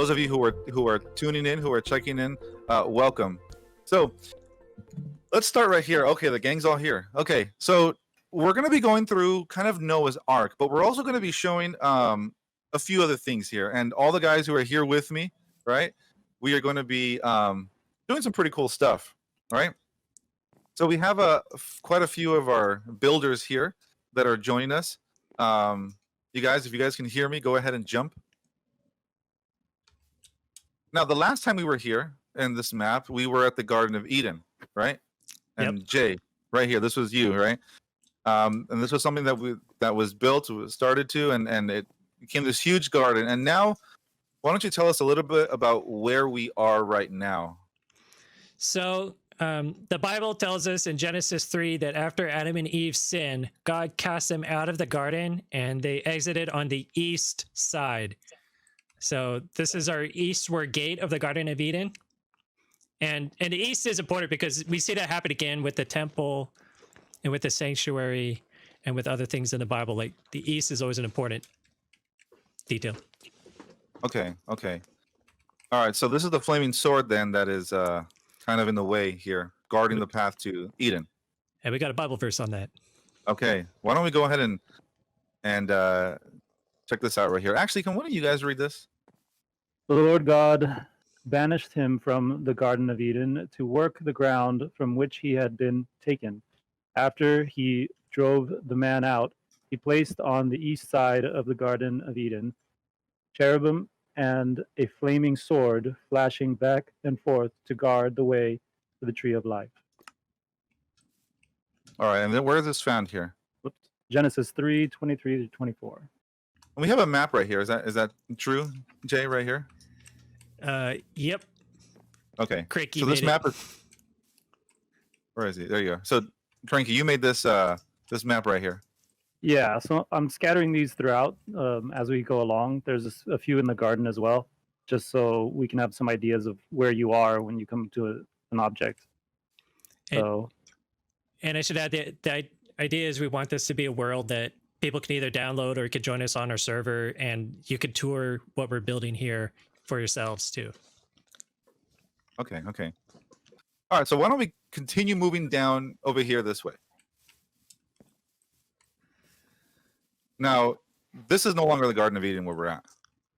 those of you who are tuning in, who are checking in, welcome. So let's start right here. Okay, the gang's all here. Okay, so we're going to be going through kind of Noah's Ark, but we're also going to be showing a few other things here. And all the guys who are here with me, right? We are going to be doing some pretty cool stuff, right? So we have quite a few of our builders here that are joining us. You guys, if you guys can hear me, go ahead and jump. Now, the last time we were here in this map, we were at the Garden of Eden, right? And Yep. Jay, right here, this was you, right? And this was something that was built, was started to, and it became this huge garden. And now, why don't you tell us a little bit about where we are right now? So the Bible tells us in Genesis 3 that after Adam and Eve sinned, God cast them out of the garden and they exited on the east side. So this is our eastward gate of the Garden of Eden. And the east is important because we see that happen again with the temple and with the sanctuary and with other things in the Bible. Like the east is always an important detail. Okay. All right, so this is the flaming sword then that is kind of in the way here, guarding the path to Eden. And we got a Bible verse on that. Okay, why don't we go ahead and check this out right here. Actually, can one of you guys read this? The Lord God banished him from the Garden of Eden to work the ground from which he had been taken. After he drove the man out, he placed on the east side of the Garden of Eden cherubim and a flaming sword flashing back and forth to guard the way to the tree of life. All right, and then where is this found here? Genesis 3:23-24. And we have a map right here. Is that true, Jay? Right here. Yep. Okay. Cricky So this made map it. is. Where is he? There you go. So, Cranky, you made this this map right here. Yeah, so I'm scattering these throughout as we go along. There's a few in the garden as well, just so we can have some ideas of where you are when you come to an object. So, And I should add that the idea is we want this to be a world that people can either download or could join us on our server, and you could tour what we're building here for yourselves too. Okay. All right, so why don't we continue moving down over here this way? Now, this is no longer the Garden of Eden where we're at,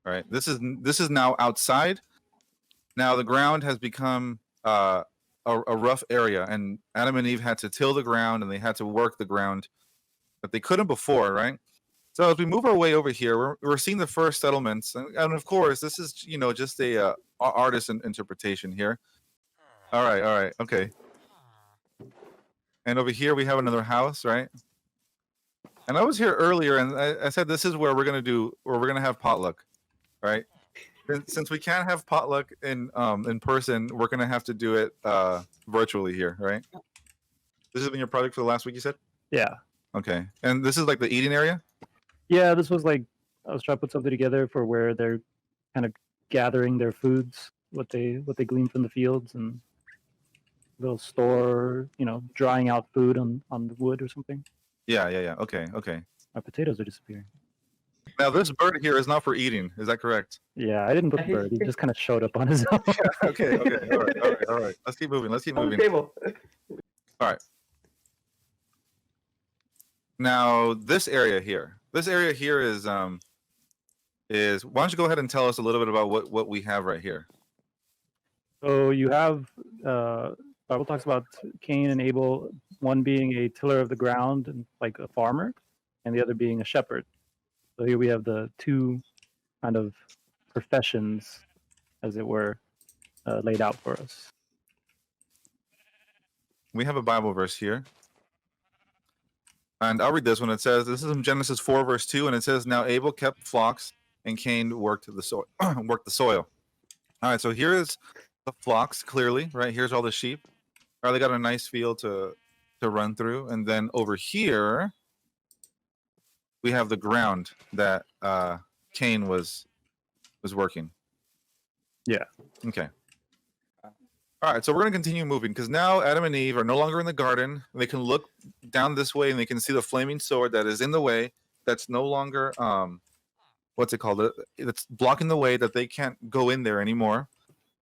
right? This is now outside. Now the ground has become a rough area, and Adam and Eve had to till the ground and they had to work the ground that they couldn't before, right? So as we move our way over here, we're seeing the first settlements, and of course, this is just a artist interpretation here. All right, okay. And over here we have another house, right? And I was here earlier, and I said this is where we're gonna have potluck, right? Since we can't have potluck in person, we're gonna have to do it virtually here, right? This has been your project for the last week, you said? yeah. Okay, and this is like the eating area. Yeah, this was like, I was trying to put something together for where they're kind of gathering their foods, what they glean from the fields, and they'll store, drying out food on the wood or something. Yeah. Okay. My potatoes are disappearing. Now this bird here is not for eating. Is that correct? Yeah, I didn't put the bird. He just kind of showed up on his own. Okay. All right. Let's keep moving. Table. All right. Now this area here is why don't you go ahead and tell us a little bit about what we have right here? So you have, Bible talks about Cain and Abel, one being a tiller of the ground and like a farmer, and the other being a shepherd. So here we have the two kind of professions, as it were, laid out for us. We have a Bible verse here. And I'll read this one. It says, this is in Genesis 4, verse 2, and it says, now Abel kept flocks, and Cain worked the soil. Worked the soil. All right, so here is the flocks, clearly, right? Here's all the sheep. All right, they got a nice field to run through. And then over here, we have the ground that Cain was working. Yeah. Okay. All right, so we're going to continue moving because now Adam and Eve are no longer in the garden. They can look down this way and they can see the flaming sword that is in the way. That's no longer what's it called? It's blocking the way that they can't go in there anymore.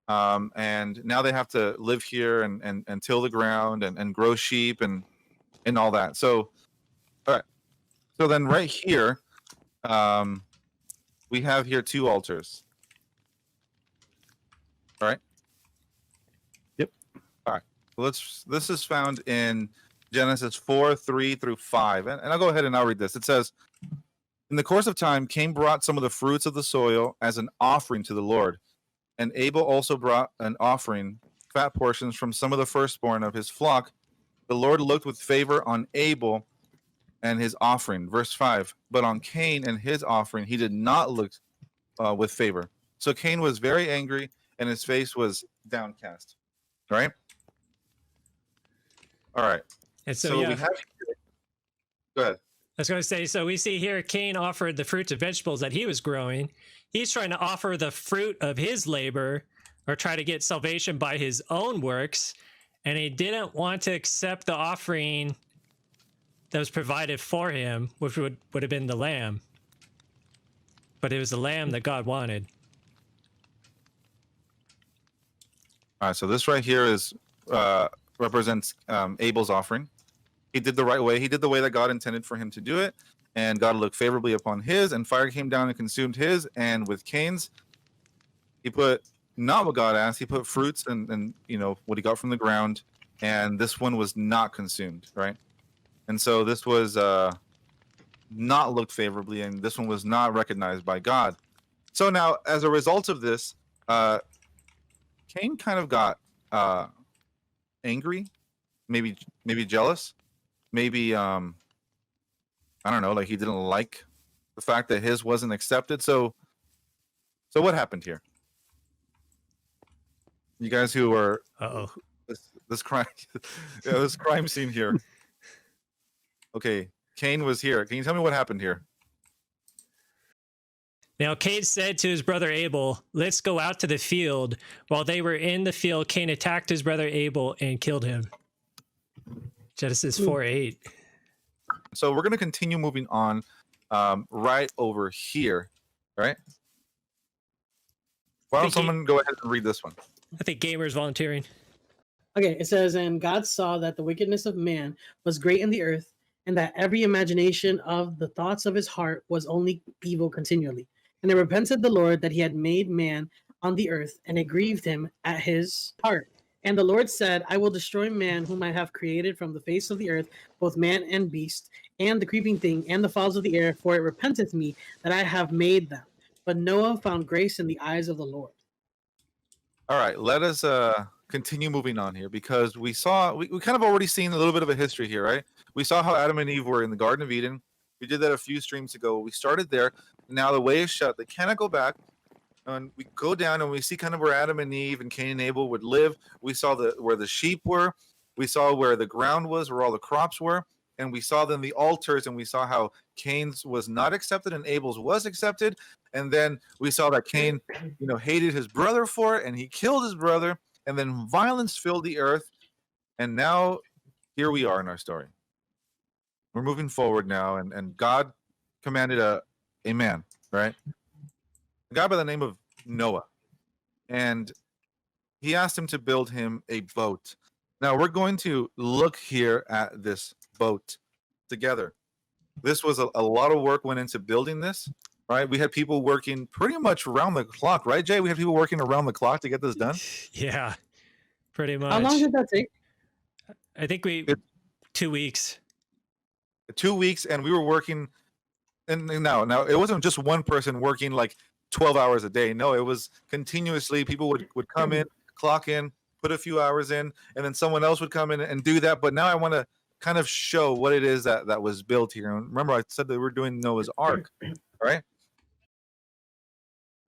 And now they have to live here and till the ground and grow sheep and all that. So, all right. So then right here, we have here 2 altars. All right. Yep. All right. This is found in Genesis 4:3-5. And I'll go ahead and I'll read this. It says, in the course of time, Cain brought some of the fruits of the soil as an offering to the Lord. And Abel also brought an offering, fat portions from some of the firstborn of his flock. The Lord looked with favor on Abel and his offering. Verse 5. But on Cain and his offering, he did not look with favor. So Cain was very angry and his face was downcast. Right? All right. And so, yeah, we have. Go ahead. I was going to say, so we see here Cain offered the fruits of vegetables that he was growing. He's trying to offer the fruit of his labor or try to get salvation by his own works. And he didn't want to accept the offering that was provided for him, which would have been the lamb. But it was the lamb that God wanted. All right. So this right here is represents Abel's offering. He did the right way. He did the way that God intended for him to do it. And God looked favorably upon his, and fire came down and consumed his. And with Cain's, he put not what God asked. He put fruits and what he got from the ground. And this one was not consumed, right? And so this was not looked favorably, and this one was not recognized by God. So now, as a result of this, Cain kind of got angry, maybe jealous. Maybe I don't know, like he didn't like the fact that his wasn't accepted. So what happened here? You guys who are this crime this crime scene here. Okay, Cain was here. Can you tell me what happened here? Now Cain said to his brother Abel, "Let's go out to the field." While they were in the field, Cain attacked his brother Abel and killed him. Genesis 4:8. So we're going to continue moving on right over here, right? Why don't someone go ahead and read this one? I think Gamer's volunteering. Okay, it says, and God saw that the wickedness of man was great in the earth, and that every imagination of the thoughts of his heart was only evil continually. And it repented the Lord that he had made man on the earth, and it grieved him at his heart. And the Lord said, I will destroy man whom I have created from the face of the earth, both man and beast, and the creeping thing, and the fowls of the air, for it repenteth me that I have made them. But Noah found grace in the eyes of the Lord. All right, let us continue moving on here, because we kind of already seen a little bit of a history here, right? We saw how Adam and Eve were in the Garden of Eden. We did that a few streams ago. We started there. Now the way is shut. They cannot go back. And we go down and we see kind of where Adam and Eve and Cain and Abel would live. We saw where the sheep were. We saw where the ground was, where all the crops were. And we saw then the altars, and we saw how Cain's was not accepted and Abel's was accepted. And then we saw that Cain, hated his brother for it, and he killed his brother. And then violence filled the earth. And now here we are in our story. We're moving forward now, and God commanded a man, right? A guy by the name of Noah. And he asked him to build him a boat. Now we're going to look here at this boat together. This was a lot of work went into building this, right? We had people working pretty much around the clock, right, Jay? We had people working around the clock to get this done. Yeah, pretty much. How long did that take? I think 2 weeks. 2 weeks, and we were working. And now it wasn't just one person working like 12 hours a day. No, it was continuously. People would come in, clock in, put a few hours in, and then someone else would come in and do that. But now I want to kind of show what it is that was built here. And remember, I said that we're doing Noah's Ark, right?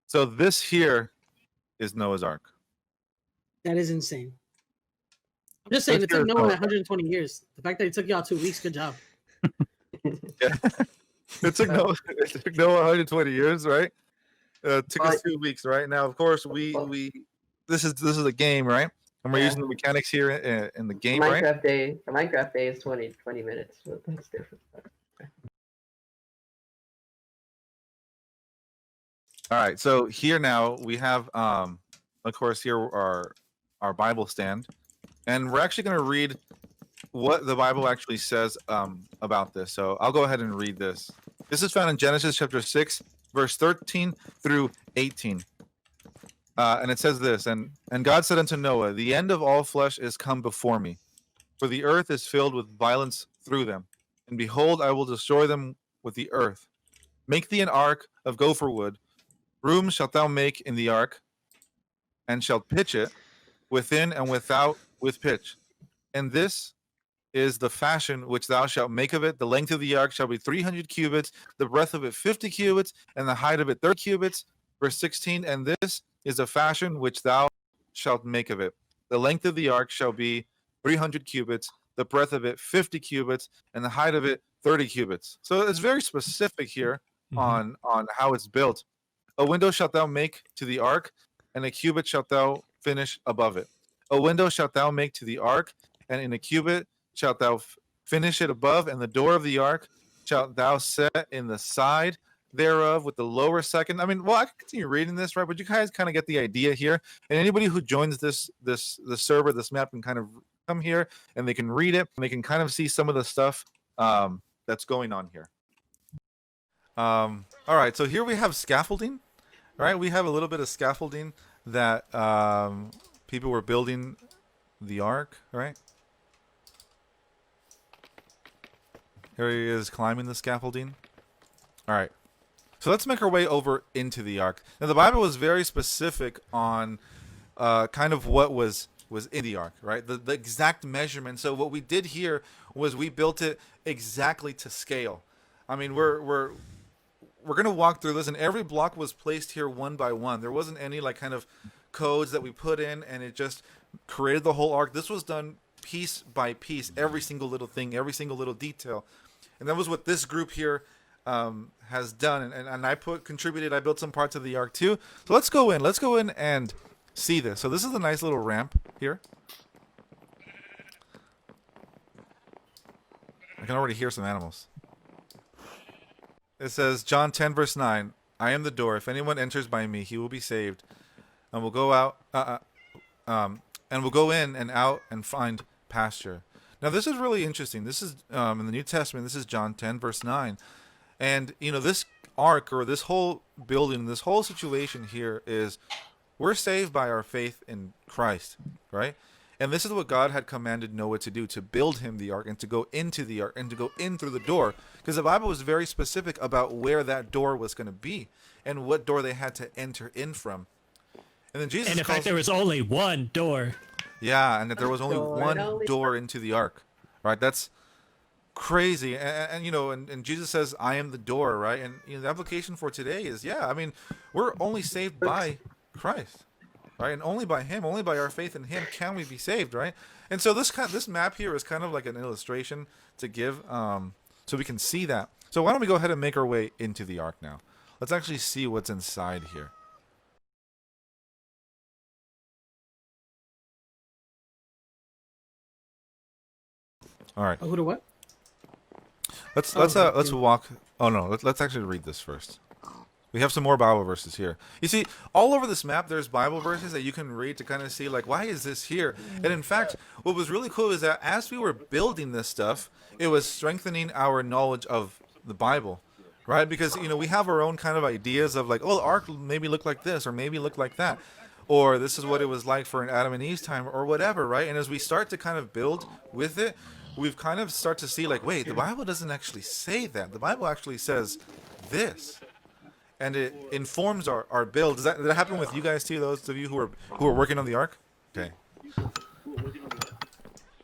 So this here is Noah's Ark. That is insane. I'm just saying, it took Noah 120 years. The fact that it took y'all 2 weeks, good job. Yeah. It took Noah 120 years, right? Took us 2 weeks, right? Now, of course, we this is a game, right? And we're using the mechanics here in the game, right? Minecraft day is 20 minutes. So that's different. All right, so here now we have, of course, here our Bible stand, and we're actually going to read what the Bible actually says about this. So I'll go ahead and read this. This is found in Genesis chapter 6, verse 13 through 18. And it says this, and God said unto Noah, the end of all flesh is come before me, for the earth is filled with violence through them. And behold, I will destroy them with the earth. Make thee an ark of gopher wood. Rooms shalt thou make in the ark, and shalt pitch it within and without with pitch. And this is the fashion which thou shalt make of it. The length of the ark shall be 300 cubits, the breadth of it 50 cubits, and the height of it 30 cubits. Verse 16, and this is the fashion which thou shalt make of it. The length of the ark shall be 300 cubits, the breadth of it 50 cubits, and the height of it 30 cubits. So it's very specific here on how it's built. A window shalt thou make to the ark, and a cubit shalt thou finish above it. A window shalt thou make to the ark, and in a cubit shalt thou finish it above, and the door of the ark shalt thou set in the side thereof with the lower second. I mean, well, I can continue reading this, right? But you guys kind of get the idea here. And anybody who joins the server, this map, can kind of come here and they can read it. And they can kind of see some of the stuff that's going on here. All right, so here we have scaffolding. All right, we have a little bit of scaffolding that people were building the ark. All right. Here he is climbing the scaffolding. All right. So let's make our way over into the ark. Now, the Bible was very specific on kind of what was in the ark, right? The exact measurement. So what we did here was we built it exactly to scale. I mean, we're going to walk through this, and every block was placed here one by one. There wasn't any like kind of codes that we put in, and it just created the whole ark. This was done piece by piece, every single little thing, every single little detail. And that was what this group here has done, and I contributed. I built some parts of the ark too. So let's go in and see this. So this is a nice little ramp here. I can already hear some animals. It says John 10 verse 9, I am the door. If anyone enters by me, he will be saved, and will go out and will go in and out and find pasture. Now this is really interesting. This is in the New Testament. This is John 10 verse 9. And, you know, this ark, or this whole building, this whole situation here is we're saved by our faith in Christ, right? And this is what God had commanded Noah to do, to build him the ark and to go into the ark and to go in through the door. Because the Bible was very specific about where that door was going to be and what door they had to enter in from. And then Jesus, and in fact, there was only one door. Yeah, and that there was only one door into the ark, right? That's crazy. And you know, and Jesus says, I am the door, right? And you know, the application for today is, yeah, I mean, we're only saved by Christ, right? And only by him, only by our faith in him can we be saved, right? And so this map here is kind of like an illustration to give so we can see that. So why don't we go ahead and make our way into the ark now? Let's actually see what's inside here. All right. Who to what? Let's okay. walk. Oh no, let's actually read this first. We have some more Bible verses here. You see, all over this map, there's Bible verses that you can read to kind of see, like, why is this here? And in fact, what was really cool is that as we were building this stuff, it was strengthening our knowledge of the Bible, right? Because, you know, we have our own kind of ideas of like, oh, the ark maybe look like this, or maybe look like that, or this is what it was like for an Adam and Eve's time, or whatever, right? And as we start to kind of build with it, we've kind of start to see like, wait, the Bible doesn't actually say that. The Bible actually says this. And it informs our build. Did that happen with you guys too? Those of you who are working on the ark? Okay.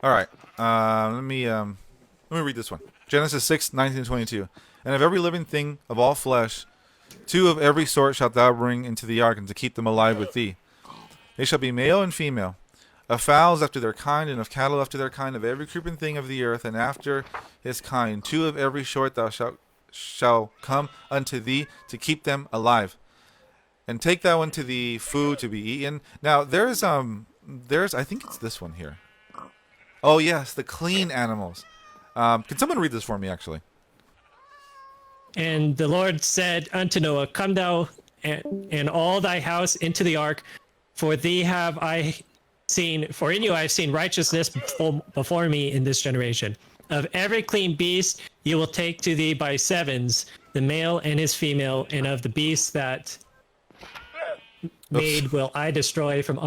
All right. Let me read this one. Genesis 6:19-22. And of every living thing of all flesh, 2 of every sort shalt thou bring into the ark, and to keep them alive with thee. They shall be male and female. Of fowls after their kind, and of cattle after their kind, of every creeping thing of the earth, and after his kind. 2 of every sort thou shall come unto thee, to keep them alive. And take thou unto thee food to be eaten. Now there's I think it's this one here. Oh yes, the clean animals. Can someone read this for me actually? And the Lord said unto Noah, Come thou and all thy house into the ark, for thee have I seen, for in you I have seen righteousness before me in this generation. Of every clean beast you will take to thee by sevens, the male and his female, and of the beasts that made will I destroy from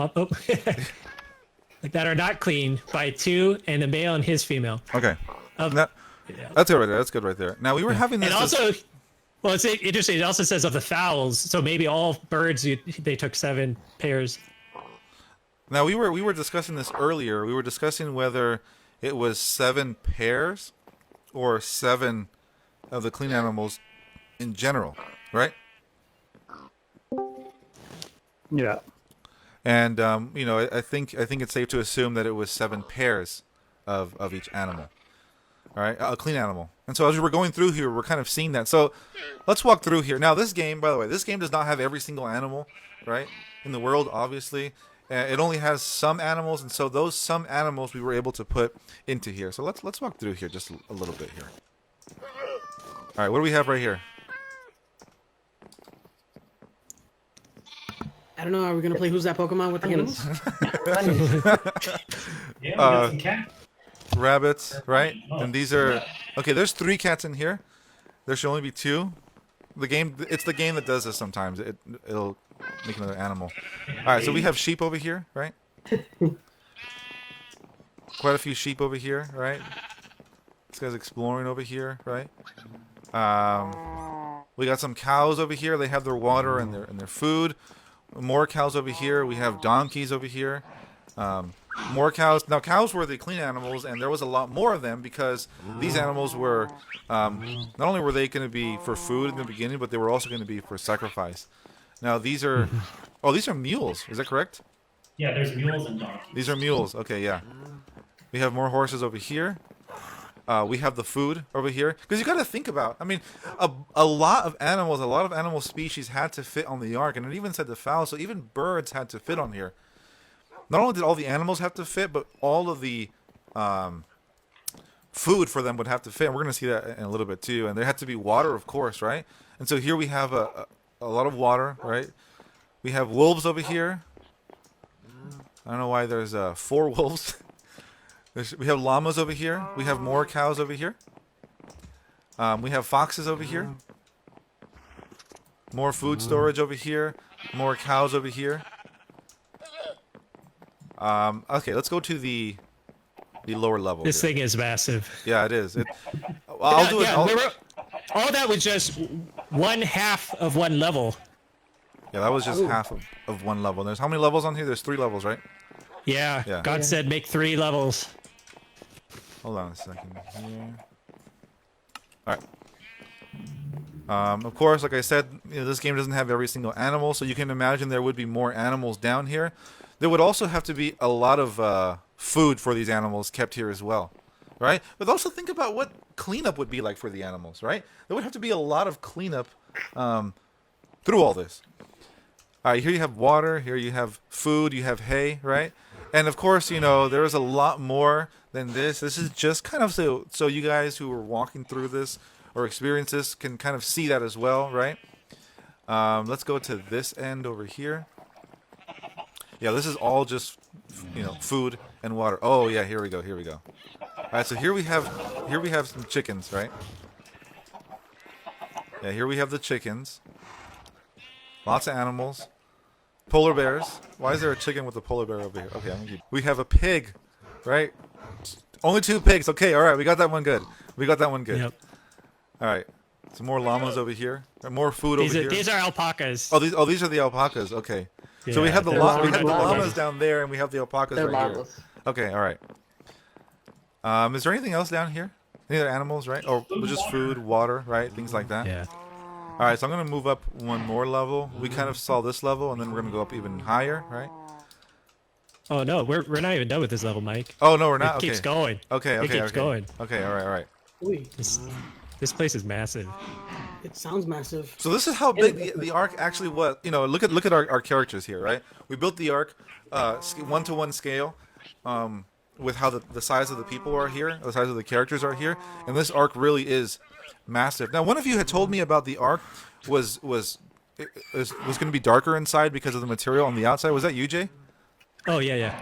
that are not clean by two, and the male and his female. Okay. Of, Now, that's good right there. That's good right there. Now we were having this. and also, well, it's interesting. It also says of the fowls, so maybe all birds they took 7 pairs. Now we were discussing this earlier. We were discussing whether it was 7 pairs or 7 of the clean animals in general, right? Yeah. And you know, I think it's safe to assume that it was 7 pairs of each animal. All right, a clean animal. And so as we were going through here, we're kind of seeing that. So let's walk through here. Now this game, by the way, this game does not have every single animal, right, in the world, obviously. It only has some animals, and so those some animals we were able to put into here. So let's walk through here just a little bit here. All right, what do we have right here? I don't know. Are we gonna play Who's That Pokemon with the kittens? Yeah, we got some cat. Rabbits, right? Oh, And these are okay. There's 3 cats in here. There should only be 2. The game, it's the game that does this sometimes. It'll make another animal. All right, so we have sheep over here, right? Quite a few sheep over here, right? This guy's exploring over here, right? We got some cows over here. They have their water and their food. More cows over here. We have donkeys over here. More cows. Now, cows were the clean animals, and there was a lot more of them because these animals were not only were they going to be for food in the beginning, but they were also going to be for sacrifice. Now, these are these are mules. Is that correct? Yeah, there's mules and donkeys. These are mules. Okay, yeah. We have more horses over here. We have the food over here. Because you got to think about, I mean, a lot of animal species had to fit on the ark. And it even said the fowls, so even birds had to fit on here. Not only did all the animals have to fit, but all of the food for them would have to fit. And we're going to see that in a little bit too. And there had to be water, of course, right? And so here we have a lot of water, right? We have wolves over here. I don't know why there's 4 wolves. We have llamas over here. We have more cows over here. We have foxes over here. More food storage over here. More cows over here. Okay, let's go to the lower level. This here. thing is massive. Yeah, it is. I'll do it. All that was just 1/2 of one level. Yeah, that was just half of one level. There's how many levels on here? There's 3 levels, right? Yeah, Yeah. God said make 3 levels. Hold on a second here. All right. Of course, like I said, this game doesn't have every single animal, so you can imagine there would be more animals down here. There would also have to be a lot of food for these animals kept here as well, right? But also think about what cleanup would be like for the animals, right? There would have to be a lot of cleanup through all this. All right, here you have water, here you have food, you have hay, right? And of course, you know, there is a lot more than this. This is just kind of so you guys who are walking through this or experience this can kind of see that as well, right? Let's go to this end over here. Yeah, this is all just, you know, food and water. Oh yeah, here we go. All right, so here we have some chickens, right? Yeah, here we have the chickens. Lots of animals. Polar bears. Why is there a chicken with a polar bear over here? Okay, we have a pig, right? Only 2 pigs. Okay, all right, we got that one good. Yep. All right, some more llamas over here. More food over here. These are alpacas. Oh, these are the alpacas. Okay. So we Yeah, have the they're llamas down there, and we have the alpacas They're right here. llamas. Okay, all right. Is there anything else down here? Any other animals, right? Or just food, water, right? Things like that. Yeah. All right, so I'm gonna move up one more level. We kind of saw this level, and then we're gonna go up even higher, right? Oh no, we're not even done with this level, Mike. Oh no, we're not. It Okay. keeps going. Okay. It keeps going. Okay. All right. Ooh, This place is massive. it sounds massive. So this is how big the arc actually was. You know, look at our characters here, right? We built the arc 1-to-1 scale with how the size of the people are here, the size of the characters are here, and this arc really is massive. Now, one of you had told me about the arc was was going to be darker inside because of the material on the outside. Was that you, Jay? Oh yeah.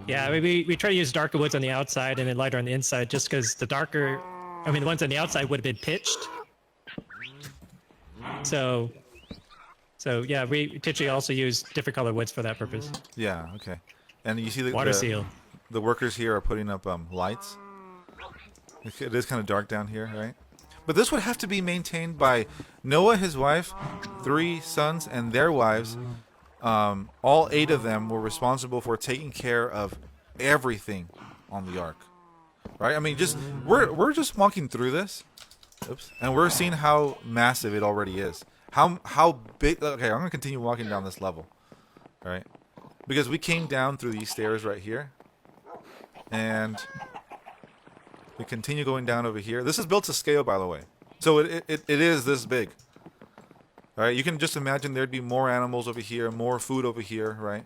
Yeah, we try to use darker woods on the outside and then lighter on the inside, just because the ones on the outside would have been pitched. So yeah, we typically also use different color woods for that purpose. Yeah. Okay. And you see Water seal. The workers here are putting up lights. It is kind of dark down here, right? But this would have to be maintained by Noah, his wife, 3 sons, and their wives. All 8 of them were responsible for taking care of everything on the ark, right? I mean, we're just walking through this, and we're seeing how massive it already is. How big? Okay, I'm gonna continue walking down this level, right? Because we came down through these stairs right here, and we continue going down over here. This is built to scale, by the way, so it is this big. All right, you can just imagine there'd be more animals over here, more food over here, right?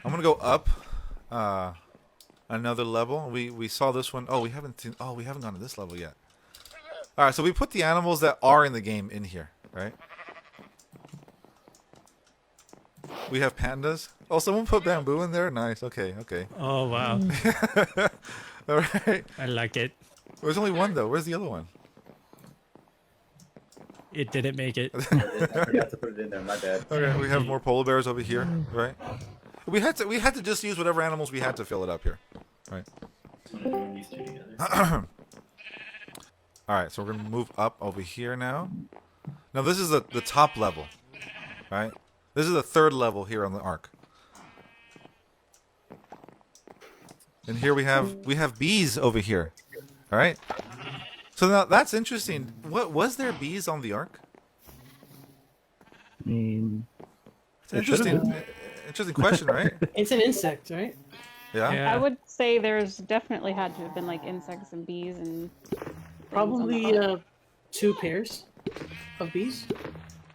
I'm gonna go up another level. We saw this one. Oh, we haven't gone to this level yet. All right, so we put the animals that are in the game in here, right? We have pandas. Oh, someone put bamboo in there. Nice. Okay. Oh wow. All right. I like it. There's only one though. Where's the other one? It didn't make it. I forgot to put it in there. My bad. Okay, we have more polar bears over here, right? We had to just use whatever animals we had to fill it up here, right? So we're doing these two together. All right, so we're gonna move up over here now. Now this is the top level, right? This is the 3rd level here on the ark. And here we have bees over here, all right? So now that's interesting. What was there bees on the ark? I mean, It's an interesting question, right? It's an insect, right? Yeah. Yeah. I would say there's definitely had to have been like insects and bees and things on the Probably ark. 2 pairs of bees.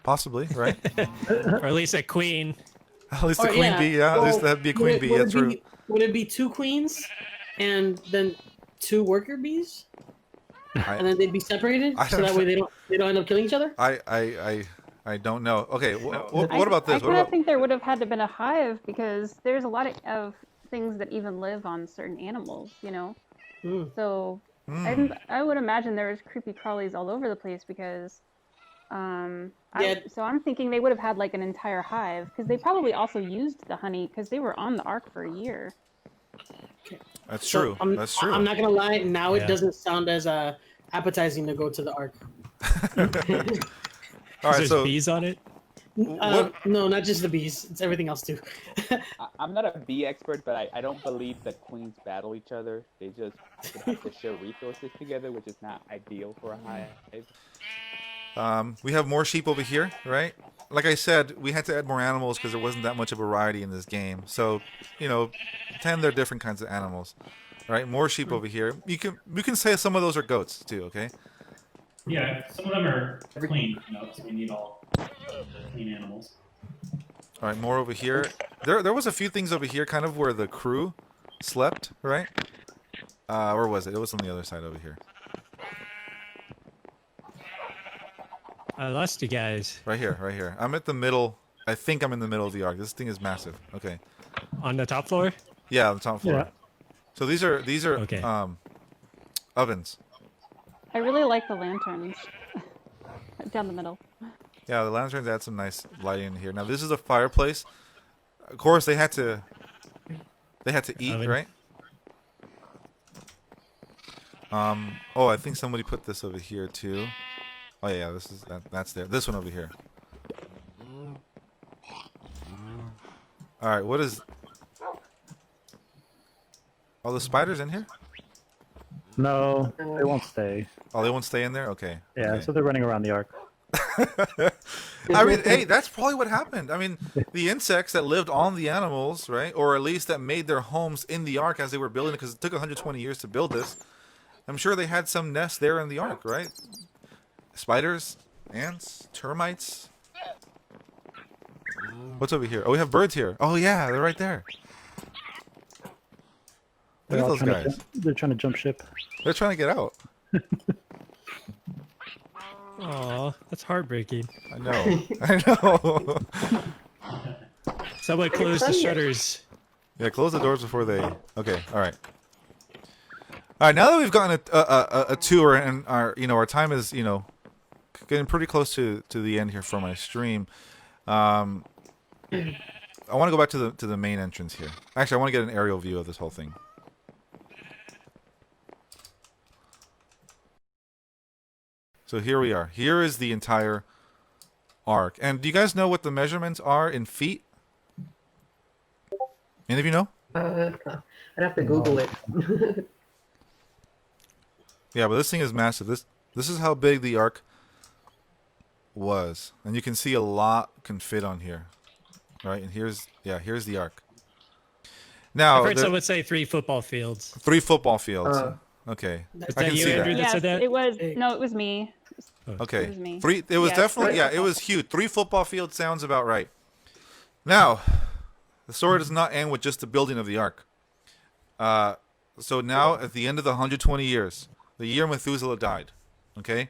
Possibly, right? Or at least a queen. At least the Or, queen bee, yeah. At least that'd be a queen bee. would Yeah, true. Would it be 2 queens and then 2 worker bees, and then they'd be separated I so don't that way they don't end up killing each other? I don't know. Okay, what I about this? I What kind of about think there would have had to been a hive because there's a lot of things that even live on certain animals, you know. Hmm. So I would imagine there was creepy crawlies all over the place because. So I'm thinking they would have had like an entire hive because they probably also used the honey because they were on the ark for a year. That's So true. That's true. I'm not gonna lie. Now Yeah. it doesn't sound as appetizing to go to the ark. All right, There's so bees on it. No, not just the bees. It's everything else too. I'm not a bee expert, but I don't believe that queens battle each other. They just have to share resources together, which is not ideal for a hive. we have more sheep over here, right? Like I said, we had to add more animals because there wasn't that much of variety in this game. So, pretend they're different kinds of animals, right? More sheep over here. You can say some of those are goats too, okay? Yeah, some of them are clean, so we need all clean animals. All right, more over here. There was a few things over here, kind of where the crew slept, right? Where was it? It was on the other side over here. I lost you guys. Right here. I'm at the middle. I think I'm in the middle of the ark. This thing is massive. Okay. On the top floor? Yeah, on the top floor. Yeah. So these are Okay. ovens. I really like the lanterns down the middle. Yeah, the lanterns add some nice lighting in here. Now this is a fireplace. Of course, they had to eat, Oven. right? Oh, I think somebody put this over here too. Oh yeah, that's there. This one over here. All right, what is? Oh, the spiders in here? no, they won't stay. Oh, they won't stay in there. Okay. Yeah, okay. so they're running around the ark. I mean, hey, that's probably what happened. I mean, the insects that lived on the animals, right, or at least that made their homes in the ark as they were building it, because it took 120 years to build this. I'm sure they had some nests there in the ark, right? Spiders, ants, termites. What's over here? Oh, we have birds here. Oh yeah, they're right there. Look at those guys. They're trying to jump ship. They're trying to get out. Aw, that's heartbreaking. I know. I know. Someone close the shutters. Yeah, close the doors before they. Okay, all right. All right, now that we've gotten a tour and our time is getting pretty close to the end here for my stream. I want to go back to the main entrance here. Actually, I want to get an aerial view of this whole thing. So here we are. Here is the entire ark. And do you guys know what the measurements are in feet? Any of you know? I'd have to Google it. Yeah, but this thing is massive. This is how big the ark was. And you can see a lot can fit on here. Right? And here's the ark. Now, I've heard someone say 3 football fields. 3 football fields. Okay. Is I that can you, see Andrew, that. that Yes, said that? it was. No, it was me. Okay. It was me. 3 it was Yes. definitely it was huge. 3 football fields sounds about right. Now, the story does not end with just the building of the ark. So now at the end of the 120 years, the year Methuselah died, okay?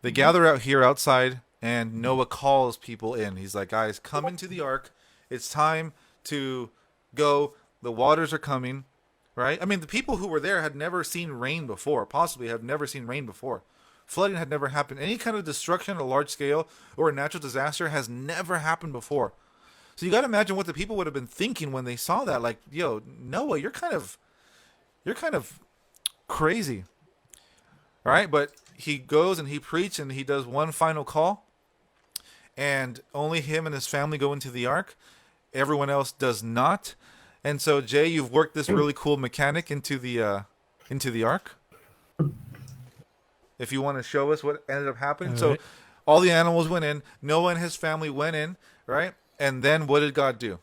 They gather out here outside and Noah calls people in. He's like, "Guys, come into the ark. It's time to go. The waters are coming." Right? I mean, the people who were there had never seen rain before, possibly have never seen rain before. Flooding had never happened. Any kind of destruction on a large scale or a natural disaster has never happened before. So you got to imagine what the people would have been thinking when they saw that. Like, yo, Noah, you're kind of crazy. All right? But he goes and he preaches and he does one final call. And only him and his family go into the ark. Everyone else does not. And so, Jay, you've worked this really cool mechanic into the ark. If you want to show us what ended up happening. All So right. all the animals went in. Noah and his family went in, right? And then what did God do?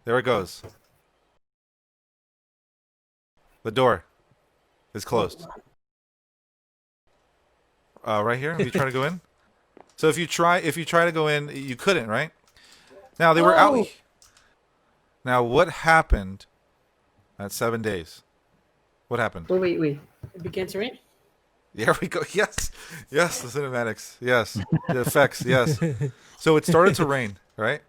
There it goes. The door is closed. Right here, if you try to go in. So if you try to go in, you couldn't, right? Now they were out. Now what happened at 7 days? What happened? Wait. It began to rain. There we go. Yes, the cinematics. Yes, the effects. Yes. So it started to rain, right?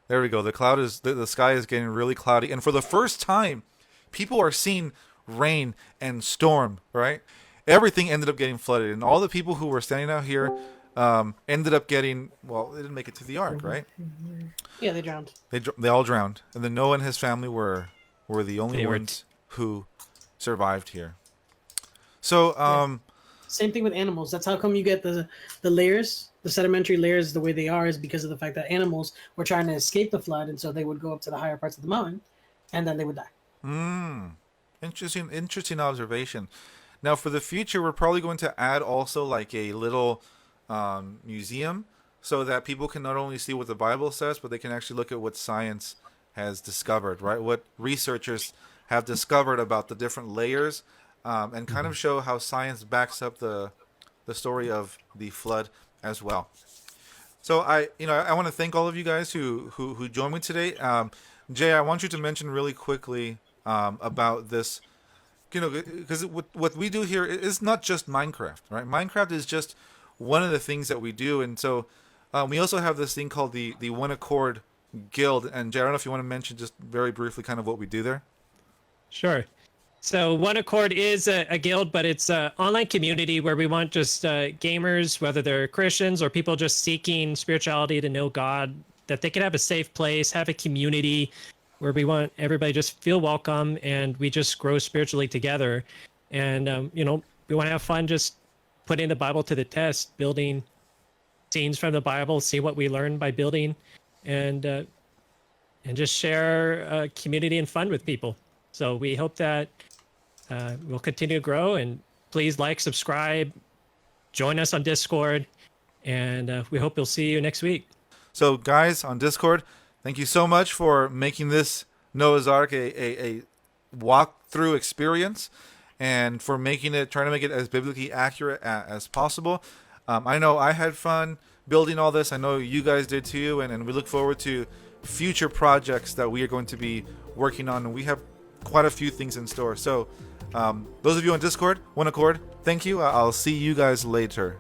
There we go. The sky is getting really cloudy, and for the first time, people are seeing rain and storm, right? Everything ended up getting flooded, and all the people who were standing out here ended up getting, well, they didn't make it to the ark, right? Yeah, they drowned. They all drowned, and then Noah and his family were the only They were ones who survived here. So Same thing with animals. That's how come you get the layers, the sedimentary layers the way they are, is because of the fact that animals were trying to escape the flood, and so they would go up to the higher parts of the mountain, and then they would die. Interesting observation. Now for the future, we're probably going to add also like a little museum so that people can not only see what the Bible says, but they can actually look at what science has discovered, right? What researchers have discovered about the different layers, and kind of show how science backs up the story of the flood as well. So I want to thank all of you guys who joined me today. Jay, I want you to mention really quickly about this, because what we do here is not just Minecraft, right? Minecraft is just one of the things that we do, and so we also have this thing called the One Accord Guild. And Jay, I don't know if you want to mention just very briefly kind of what we do there. Sure. So One Accord is a guild, but it's an online community where we want just gamers, whether they're Christians or people just seeking spirituality to know God, that they can have a safe place, have a community where we want everybody just feel welcome, and we just grow spiritually together. And, we want to have fun just putting the Bible to the test, building scenes from the Bible, see what we learn by building, and just share community and fun with people. So we hope that we'll continue to grow, and please like, subscribe, join us on Discord, and we hope you'll see you next week. So guys on Discord, thank you so much for making this Noah's Ark a walkthrough experience, and for trying to make it as biblically accurate as possible. I know I had fun building all this. I know you guys did too, and we look forward to future projects that we are going to be working on. And we have quite a few things in store. So those of you on Discord, One Accord, thank you. I'll see you guys later.